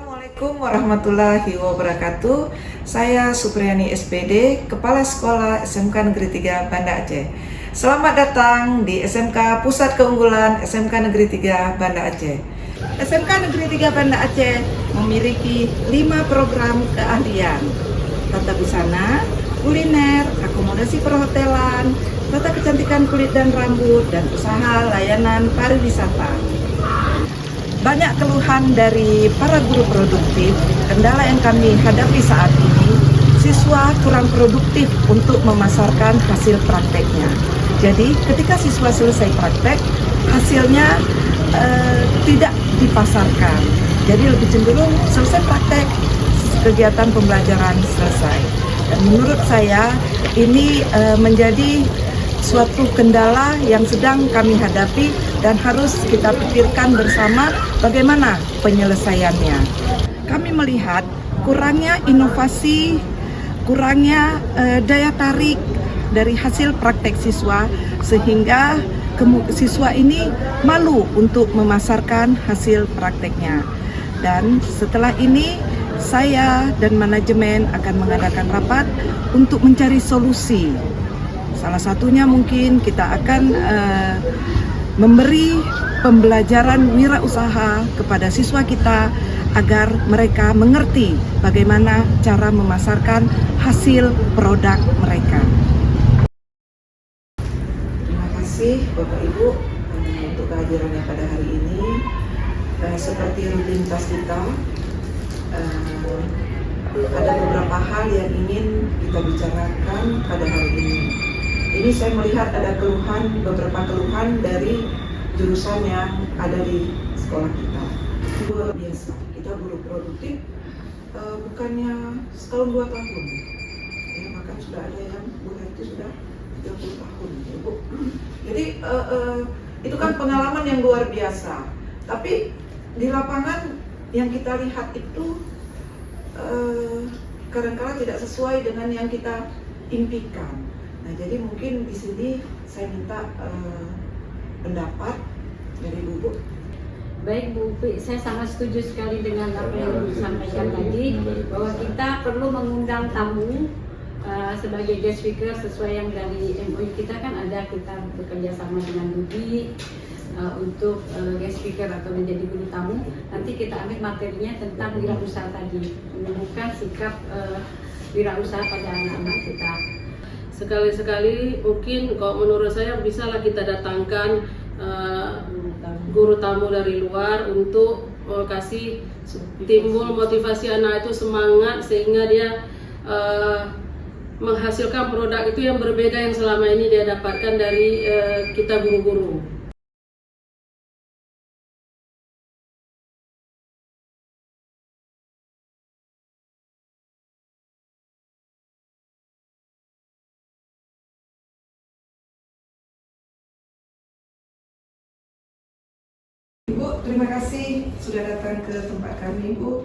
Assalamualaikum warahmatullahi wabarakatuh. Saya Supriyani SPD, Kepala Sekolah SMK Negeri 3 Banda Aceh. Selamat datang di SMK Pusat Keunggulan SMK Negeri 3 Banda Aceh. SMK Negeri 3 Banda Aceh memiliki 5 program keahlian: tata busana, kuliner, akomodasi perhotelan, tata kecantikan kulit dan rambut, dan usaha layanan pariwisata. Banyak keluhan dari para guru produktif. Kendala yang kami hadapi saat ini, siswa kurang produktif untuk memasarkan hasil prakteknya. Jadi ketika siswa selesai praktek, hasilnya tidak dipasarkan. Jadi lebih cenderung selesai praktek, kegiatan pembelajaran selesai. Dan menurut saya ini menjadi suatu kendala yang sedang kami hadapi dan harus kita pikirkan bersama bagaimana penyelesaiannya. Kami melihat kurangnya inovasi, kurangnya daya tarik dari hasil praktek siswa, sehingga siswa ini malu untuk memasarkan hasil prakteknya. Dan setelah ini saya dan manajemen akan mengadakan rapat untuk mencari solusi. Salah satunya mungkin kita akan memberi pembelajaran wirausaha kepada siswa kita agar mereka mengerti bagaimana cara memasarkan hasil produk mereka. Terima kasih Bapak Ibu untuk kehadirannya pada hari ini. Seperti rutinitas kita, ada beberapa hal yang ingin kita bicarakan pada hari ini. Ini saya melihat ada beberapa keluhan dari jurusan yang ada di sekolah kita. Luar biasa, kita guru produktif bukannya setahun 2 tahun. Ya, bahkan sudah ada yang itu sudah 30 tahun. Ya, Bu. Jadi itu kan pengalaman yang luar biasa. Tapi di lapangan yang kita lihat itu kadang-kadang tidak sesuai dengan yang kita impikan. Nah, jadi mungkin di sini saya minta pendapat dari Bu. Baik Bu Upi, saya sangat setuju sekali dengan apa yang disampaikan tadi, bahwa kita perlu mengundang tamu sebagai guest speaker sesuai yang dari MOU kita kan ada, kita bekerja sama dengan Budi untuk guest speaker atau menjadi guru tamu. Nanti kita ambil materinya tentang wirausaha tadi, menemukan sikap wirausaha pada anak-anak kita. Sekali-sekali mungkin kalau menurut saya bisalah kita datangkan guru tamu dari luar untuk kasih timbul motivasi anak itu semangat sehingga dia menghasilkan produk itu yang berbeda yang selama ini dia dapatkan dari kita guru-guru. Ibu, terima kasih sudah datang ke tempat kami, Bu.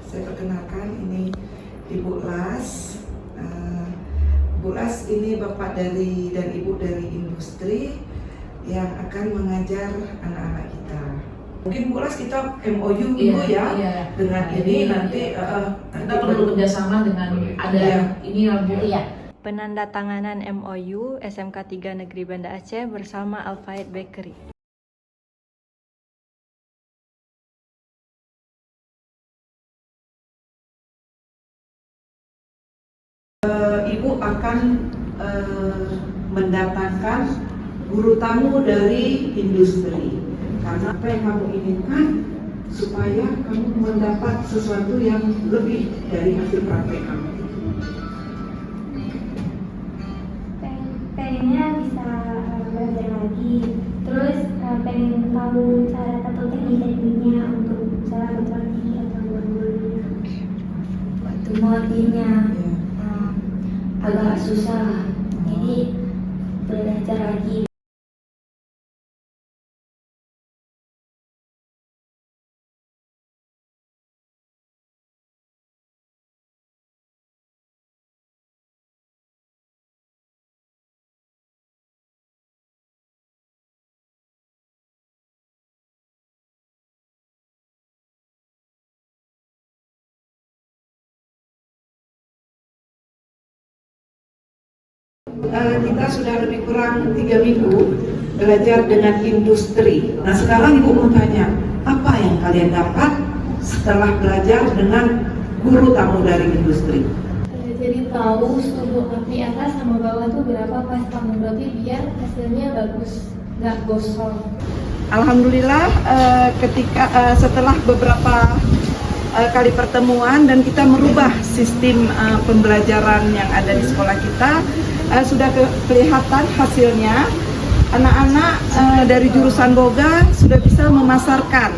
Saya perkenalkan, ini Ibu Las. Bu Las ini bapak dari dan ibu dari industri yang akan mengajar anak-anak kita. Mungkin Bu Las kita MOU Ibu ya, dengan ini nanti kita perlu kerjasama dengan ini Bu ya. Penandatanganan MOU SMK 3 Negeri Banda Aceh bersama Al-Faid Bakery. Ibu akan mendatangkan guru tamu dari industri, karena apa yang kamu inginkan supaya kamu mendapat sesuatu yang lebih dari hasil praktek kamu. Pengennya bisa belajar lagi, terus pengen tahu cara atau teknik-tekniknya untuk cara berlatih atau bergulunya. Waktu melatihnya agak susah, jadi belajar lagi. kita sudah lebih kurang 3 minggu belajar dengan industri. Nah sekarang Ibu mau tanya, apa yang kalian dapat setelah belajar dengan guru tamu dari industri? Jadi tahu suhu api atas sama bawah tuh berapa pas tamu roti biar hasilnya bagus, nggak gosong. Alhamdulillah ketika setelah beberapa kali pertemuan dan kita merubah sistem pembelajaran yang ada di sekolah kita, sudah kelihatan hasilnya. Anak-anak dari jurusan Boga sudah bisa memasarkan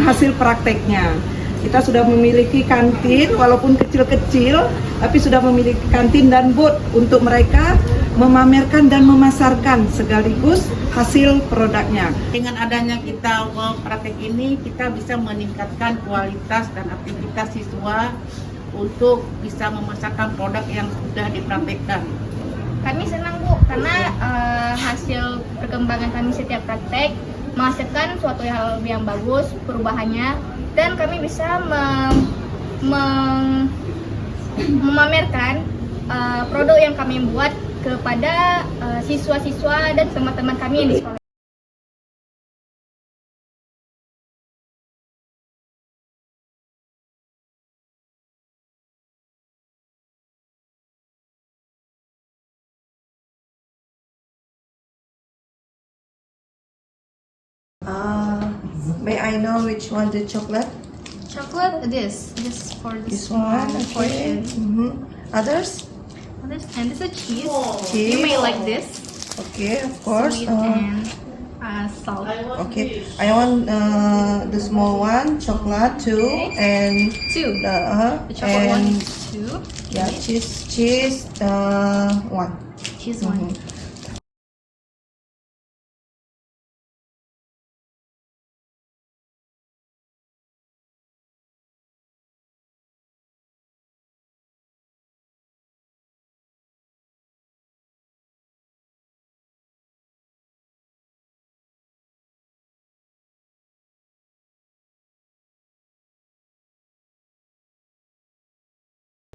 hasil prakteknya. Kita sudah memiliki kantin, walaupun kecil-kecil, tapi sudah memiliki kantin dan booth untuk mereka memamerkan dan memasarkan sekaligus hasil produknya. Dengan adanya kita praktek ini, kita bisa meningkatkan kualitas dan aktivitas siswa untuk bisa memasarkan produk yang sudah dipraktekkan. Kami senang Bu, karena hasil perkembangan kami setiap praktek menghasilkan suatu hal yang bagus, perubahannya, dan kami bisa memamerkan produk yang kami buat kepada siswa-siswa dan teman-teman kami yang di sekolah. May I know which one the chocolate? Chocolate, this for This one, okay. Others? And this is cheese. Cheese. You may like this. Okay, of course. Sweet and salt. Okay, I want the small one, chocolate too, and Two. The chocolate one and is two. yeah, cheese one. Cheese one.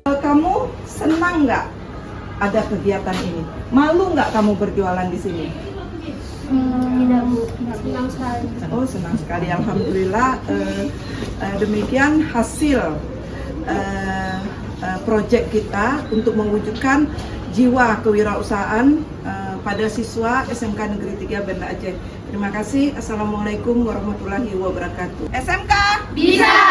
Kamu senang nggak ada kegiatan ini? Malu nggak kamu berjualan di sini? Tidak Bu, senang sekali. Oh senang sekali, alhamdulillah. Demikian hasil proyek kita untuk mewujudkan jiwa kewirausahaan pada siswa SMK Negeri 3 Banda Aceh. Terima kasih. Assalamualaikum warahmatullahi wabarakatuh. SMK Bisa!